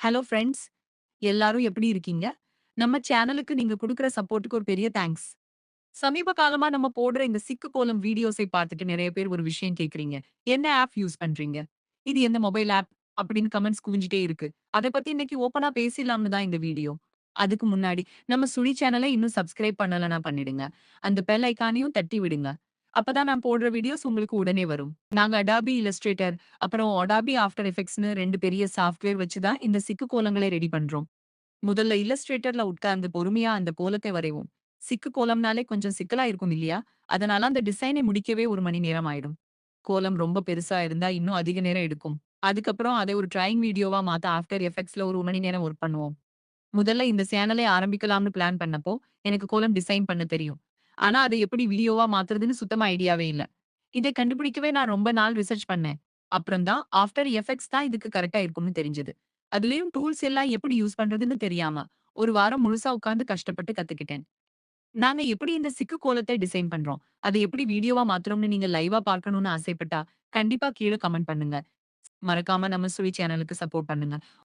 Hello friends! எல்லாரும் எப்படி இருக்கீங்க? நம்ம சேனலுக்கு நீங்க குடுக்குற சப்போர்ட்க்கு ஒரு பெரிய தேங்க்ஸ். சமீப காலமா நம்ம போடுற இந்த சிக்கு கோலம் வீடியோஸை பார்த்துட்டு நெறைய பேர் ஒரு விஷயம் கேட்கிறீங்க. என்ன ஆப் யூஸ் பண்றீங்க? இது எந்த மொபைல் ஆப்? அப்படின்னு கமெண்ட்ஸ் குவிஞ்சிட்டே இருக்கு. அத பத்தி இன்னைக்கு ஓப்பனா பேசிடலாம்னு தான் இந்த வீடியோ. அதுக்கு முன்னாடி நம்ம சுழி சேனல இன்னும் சப்ஸ்கிரைப் பண்ணலனா பண்ணிடுங்க. அந்த பெல் ஐகானையும் தட்டி விடுங்க. அப்பதான் நான் போடுற வீடியோஸ் உங்களுக்கு உடனே வரும். நாங்க Adobe Illustrator, அப்புறம் Adobe After Effectsன்னு 2 பெரிய சாஃப்ட்வேர் வச்சு தான் இந்த சிக்கு கோலங்களை ரெடி பண்றோம். முதல்ல இல்லஸ்ட்ரேட்டர்ல உட்கார்ந்து பொறுமையா அந்த கோலத்தை வரைவோம். சிக்கு கோலம்னாலே கொஞ்சம் சிக்கலா இருக்கும் இல்லையா? அதனால அந்த டிசைனை முடிக்கவே 1 மணி நேரம் ஆயிடும். கோலம் ரொம்ப பெருசா இருந்தா இன்னும் அதிக நேரம் எடுக்கும். அதுக்கப்புறம் அதை ஒரு டிராயிங் வீடியோவா மாத்த ஆஃப்டர் எஃபெக்ட்ஸ்ல 1 மணி நேரம் ஒர்க் பண்ணுவோம். முதல்ல இந்த சேனலை ஆரம்பிக்கலாம்னு பிளான் பண்ணப்போ, எனக்கு கோலம் டிசைன் பண்ண தெரியும். ஆனா அதை எப்படி வீடியோவா மாத்துறதுன்னு சுத்தமா ஐடியாவே இல்ல. இதை கண்டுபிடிக்கவே நான் ரொம்ப நாள் ரிசர்ச் பண்ணேன். அப்புறம் தான் ஆஃப்டர் எஃபெக்ட்ஸ் தான் இதுக்கு கரெக்ட்டா இருக்கும்னு தெரிஞ்சது. அதுலயும் டூல்ஸ் எல்லாம் எப்படி யூஸ் பண்றதுன்னு தெரியாம, 1 வாரம் முழுசா உட்கார்ந்து கஷ்டப்பட்டு கத்துக்கிட்டேன். நாங்க எப்படி இந்த சிக்கு கோலத்தை டிசைன் பண்றோம்? அதை எப்படி வீடியோவா மாத்துறோம்னு நீங்க லைவா பார்க்கணும்னு ஆசைப்பட்டா, கண்டிப்பா கீழ கமெண்ட் பண்ணுங்க. மறக்காம நம்ம சுவி சேனலுக்கு சப்போர்ட் பண்ணுங்க.